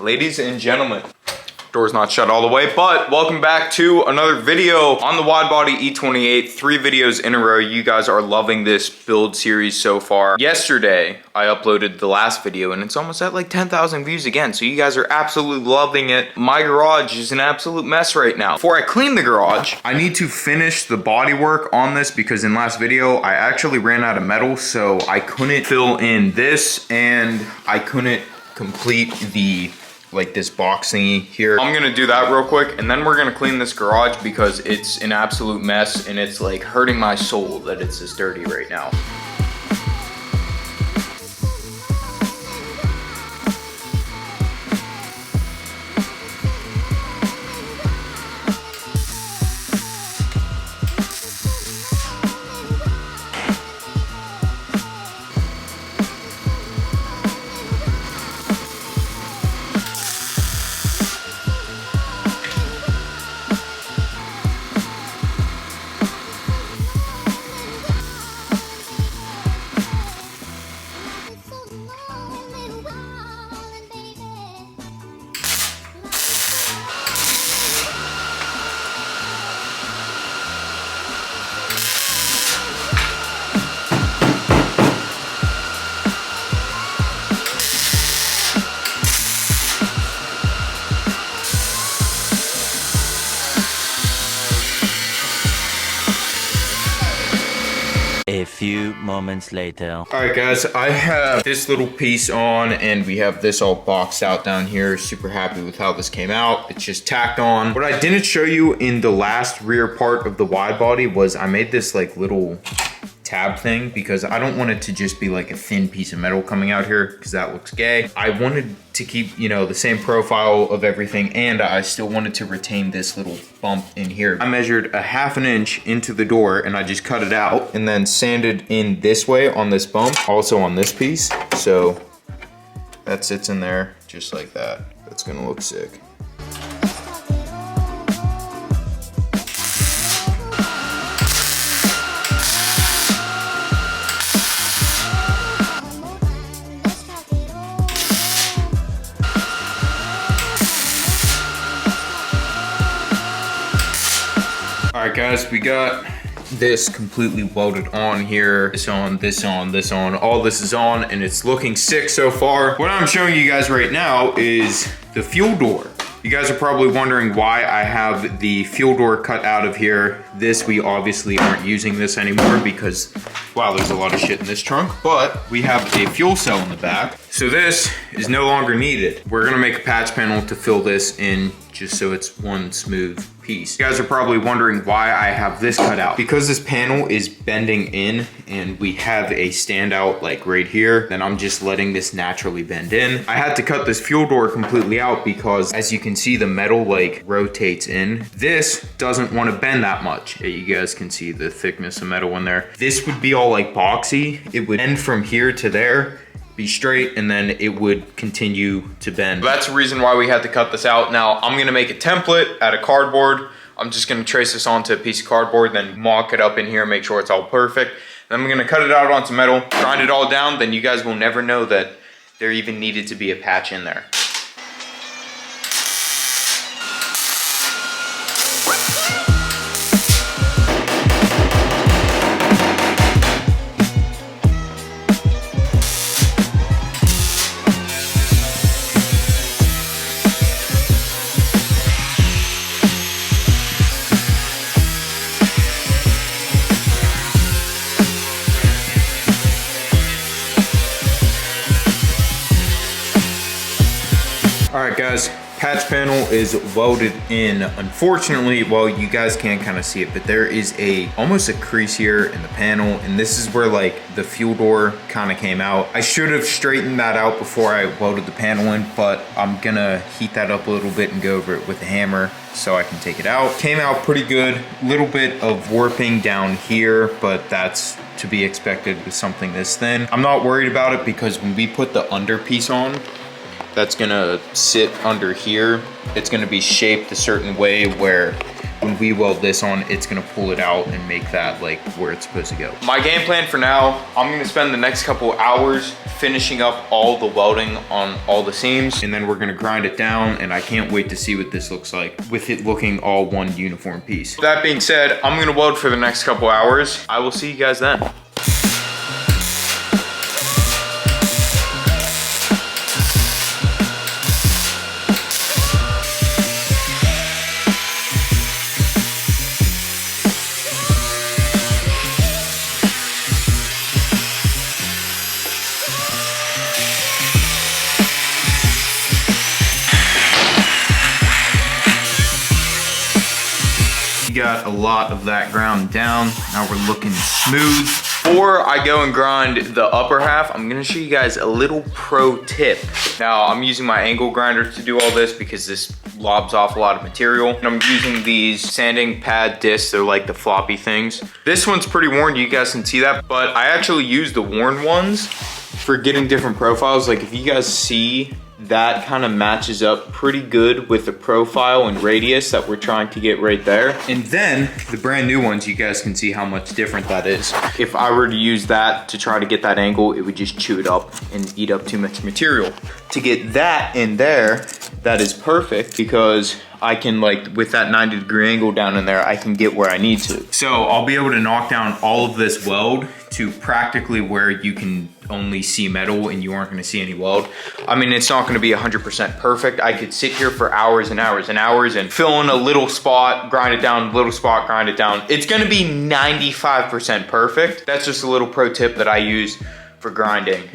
ladies and gentlemen. Door's not shut all the way, but welcome back to another video on the widebody e28. 3 videos in a row. You guys are loving this build series so far. Yesterday, I uploaded the last video and it's almost at like 10,000 views again. So you guys are absolutely loving it. My garage is an absolute mess right now. Before I clean the garage, I need to finish the body work on this because in last video, I actually ran out of metal. So I couldn't fill in this and I couldn't complete the this box thingy here. I'm gonna do that real quick and then we're gonna clean this garage because it's an absolute mess and it's like hurting my soul that it's this dirty right now. A few moments later. All right guys, I have this little piece on and we have this all boxed out down here. Super happy with how this came out. It's just tacked on. What I didn't show you in the last rear part of the wide body was I made this like little tab thing because I don't want it to just be like a thin piece of metal coming out here because that looks gay. I wanted to keep, you know, the same profile of everything and I still wanted to retain this little bump in here. I measured 1/2 inch into the door and I just cut it out and then sanded in this way on this bump, also on this piece. So that sits in there just like that. That's gonna look sick. All right guys, we got this completely welded on here. This on, this on, this on, all this is on and it's looking sick so far. What I'm showing you guys right now is the fuel door. You guys are probably wondering why I have the fuel door cut out of here. This, we obviously aren't using this anymore because, wow, there's a lot of shit in this trunk, but we have a fuel cell in the back. So this is no longer needed. We're gonna make a patch panel to fill this in just so it's one smooth piece. You guys are probably wondering why I have this cut out. Because this panel is bending in and we have a standout like right here, then I'm just letting this naturally bend in. I had to cut this fuel door completely out because as you can see, the metal like rotates in. This doesn't want to bend that much. You guys can see the thickness of metal in there. This would be all like boxy. It would end from here to there, be straight, and then it would continue to bend. That's the reason why we had to cut this out. Now I'm gonna make a template out of cardboard. I'm just gonna trace this onto a piece of cardboard, then mock it up in here, make sure it's all perfect. Then I'm gonna cut it out onto metal, grind it all down, then you guys will never know that there even needed to be a patch in there. All right guys, patch panel is welded in. Unfortunately, well, you guys can't kind of see it, but there is almost a crease here in the panel, and this is where like the fuel door kind of came out. I should have straightened that out before I welded the panel in, but I'm gonna heat that up a little bit and go over it with a hammer so I can take it out. Came out pretty good. Little bit of warping down here, but that's to be expected with something this thin. I'm not worried about it because when we put the under piece on, that's gonna sit under here. It's gonna be shaped a certain way where when we weld this on, it's gonna pull it out and make that like where it's supposed to go. My game plan for now, I'm gonna spend the next couple hours finishing up all the welding on all the seams, and then we're gonna grind it down, and I can't wait to see what this looks like with it looking all one uniform piece. That being said, I'm gonna weld for the next couple hours. I will see you guys then. Got a lot of that ground down. Now we're looking smooth. Before I go and grind the upper half, I'm gonna show you guys a little pro tip. Now I'm using my angle grinder to do all this because this lobs off a lot of material. And I'm using these sanding pad discs. They're like the floppy things. This one's pretty worn, you guys can see that, but I actually use the worn ones for getting different profiles. Like if you guys see, that kind of matches up pretty good with the profile and radius that we're trying to get right there. And then the brand new ones, you guys can see how much different that is. If I were to use that to try to get that angle, it would just chew it up and eat up too much material. To get that in there, that is perfect because I can, like, with that 90-degree angle down in there, I can get where I need to. So I'll be able to knock down all of this weld to practically where you can only see metal and you aren't gonna see any weld. I mean, it's not gonna be 100% perfect. I could sit here for hours and hours and hours and fill in a little spot, grind it down, little spot, grind it down. It's gonna be 95% perfect. That's just a little pro tip that I use for grinding.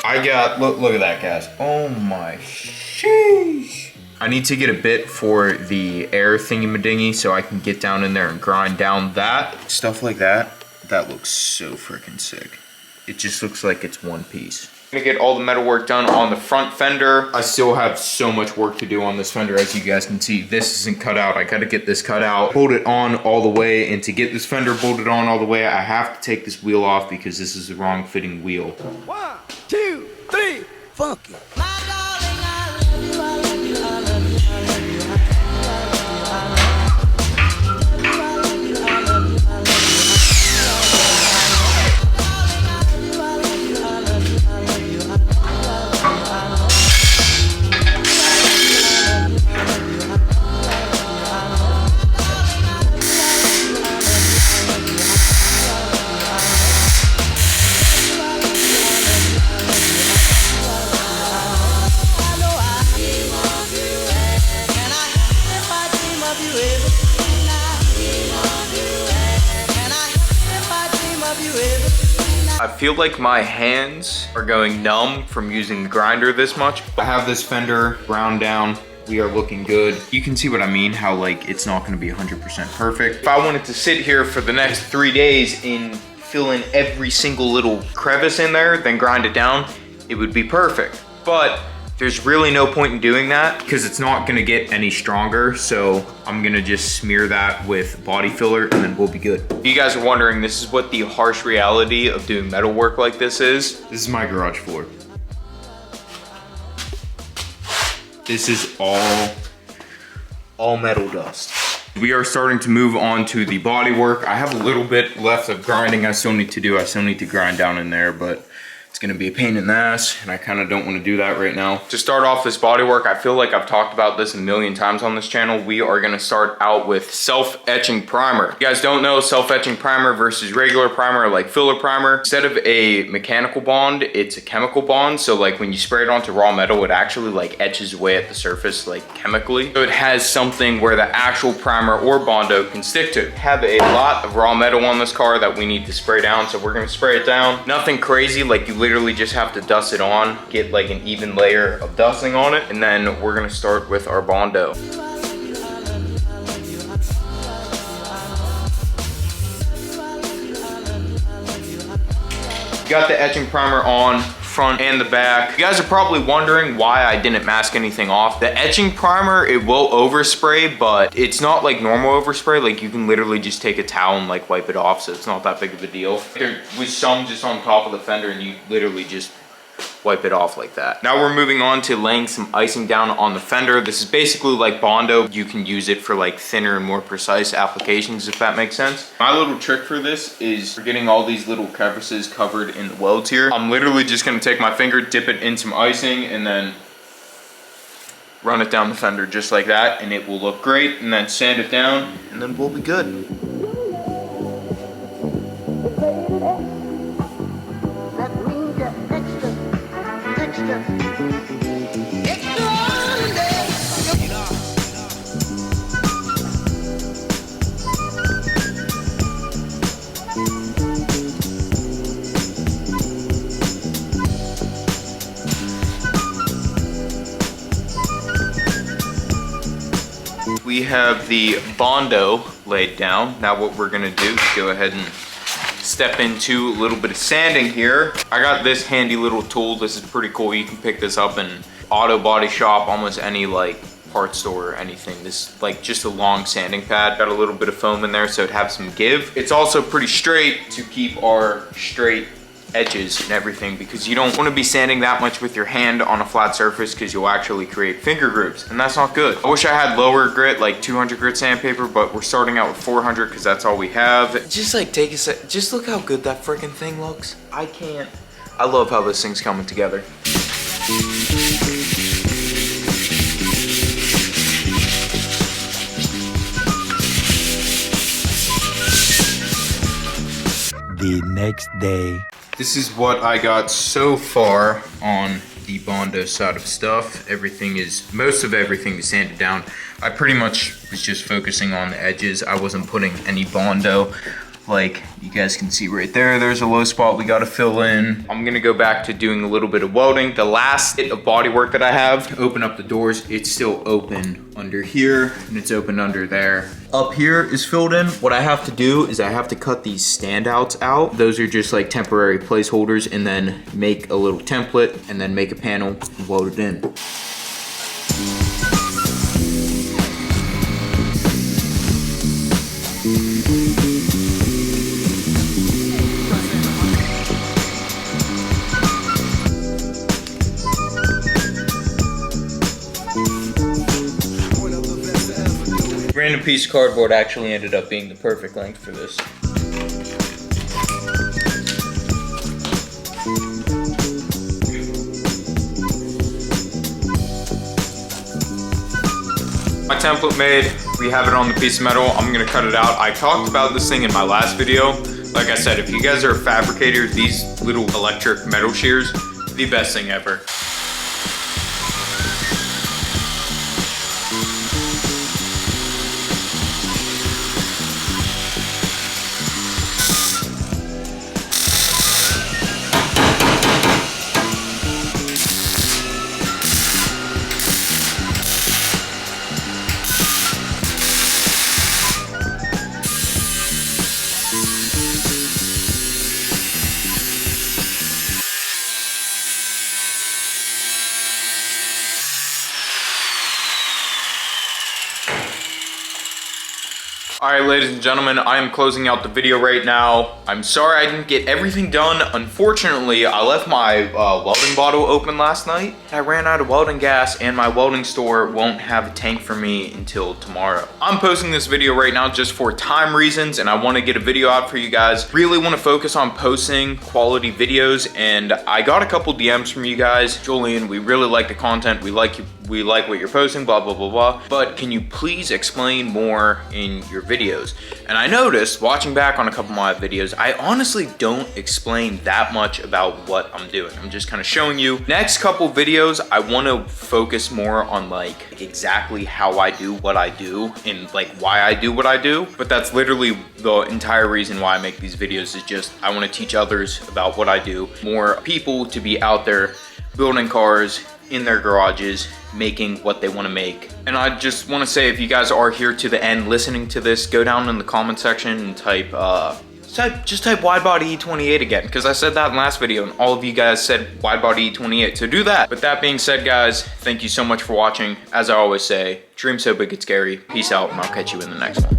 I got, look at that, guys. Oh my sheesh. I need to get a bit for the air thingy-madingy so I can get down in there and grind down that. Stuff like that, that looks so freaking sick. It just looks like it's one piece. I'm gonna get all the metal work done on the front fender. I still have so much work to do on this fender. As you guys can see, this isn't cut out. I gotta get this cut out, bolt it on all the way, and to get this fender bolted on all the way, I have to take this wheel off because this is the wrong fitting wheel. 1, 2, 3, funky. I feel like my hands are going numb from using the grinder this much. I have this fender ground down. We are looking good. You can see what I mean, how like it's not gonna be 100% perfect. If I wanted to sit here for the next 3 days and fill in every single little crevice in there, then grind it down, it would be perfect. But there's really no point in doing that because it's not gonna get any stronger. So I'm gonna just smear that with body filler and then we'll be good. If you guys are wondering, this is what the harsh reality of doing metal work like this is. This is my garage floor. This is all metal dust. We are starting to move on to the body work. I have a little bit left of grinding I still need to do. I still need to grind down in there, but it's gonna be a pain in the ass, and I kinda don't wanna do that right now. To start off this bodywork, I feel like I've talked about this a million times on this channel. We are gonna start out with self-etching primer. If you guys don't know, self-etching primer versus regular primer, like filler primer, instead of a mechanical bond, it's a chemical bond. So like when you spray it onto raw metal, it actually like etches away at the surface like chemically. So it has something where the actual primer or Bondo can stick to. Have a lot of raw metal on this car that we need to spray down, so we're gonna spray it down. Nothing crazy, like you literally just have to dust it on, get like an even layer of dusting on it, and then we're gonna start with our Bondo. Got the etching primer on front and the back. You guys are probably wondering why I didn't mask anything off. The etching primer, it will overspray, but it's not like normal overspray. Like you can literally just take a towel and like wipe it off, so it's not that big of a deal. There was some just on top of the fender and you literally just wipe it off like that. Now we're moving on to laying some icing down on the fender. This is basically like Bondo. You can use it for like thinner and more precise applications, if that makes sense. My little trick for this is for getting all these little crevices covered in the welds here. I'm literally just gonna take my finger, dip it in some icing, and then run it down the fender just like that, and it will look great, and then sand it down, and then we'll be good. We have the Bondo laid down. Now what we're gonna do is go ahead and step into a little bit of sanding here. I got this handy little tool. This is pretty cool. You can pick this up in auto body shop, almost any like parts store or anything. This is like just a long sanding pad. Got a little bit of foam in there so it has some give. It's also pretty straight to keep our straight edges and everything, because you don't want to be sanding that much with your hand on a flat surface, because you'll actually create finger grooves, and that's not good. I wish I had lower grit, like 200 grit sandpaper, but we're starting out with 400 because that's all we have. Just like take a sec, just look how good that freaking thing looks. I love how this thing's coming together. The next day. This is what I got so far on the Bondo side of stuff. Most of everything is sanded down. I pretty much was just focusing on the edges. I wasn't putting any Bondo. Like you guys can see right there, there's a low spot we gotta fill in. I'm gonna go back to doing a little bit of welding. The last bit of body work that I have, to open up the doors, it's still open under here and it's open under there. Up here is filled in. What I have to do is I have to cut these standouts out. Those are just like temporary placeholders, and then make a little template and then make a panel and weld it in. Random piece of cardboard actually ended up being the perfect length for this. My template made, we have it on the piece of metal. I'm gonna cut it out. I talked about this thing in my last video. Like I said, if you guys are a fabricator, these little electric metal shears, the best thing ever. All right, ladies and gentlemen, I am closing out the video right now. I'm sorry I didn't get everything done. Unfortunately, I left my welding bottle open last night. I ran out of welding gas and my welding store won't have a tank for me until tomorrow. I'm posting this video right now just for time reasons, and I want to get a video out for you guys. Really want to focus on posting quality videos, and I got a couple DMs from you guys. Julian, we really like the content. We like what you're posting, blah, blah, blah, blah. But can you please explain more in your videos? And I noticed, watching back on a couple of my videos, I honestly don't explain that much about what I'm doing. I'm just kind of showing you. Next couple videos, I want to focus more on like exactly how I do what I do and like why I do what I do. But that's literally the entire reason why I make these videos, is just I want to teach others about what I do. More people to be out there building cars in their garages, making what they want to make. And I just want to say, if you guys are here to the end listening to this, go down in the comment section and type just type widebody e28 again, because I said that in last video and all of you guys said widebody e28, so do that. With that being said, guys, thank you so much for watching. As I always say, dream so big it's scary. Peace out, and I'll catch you in the next one.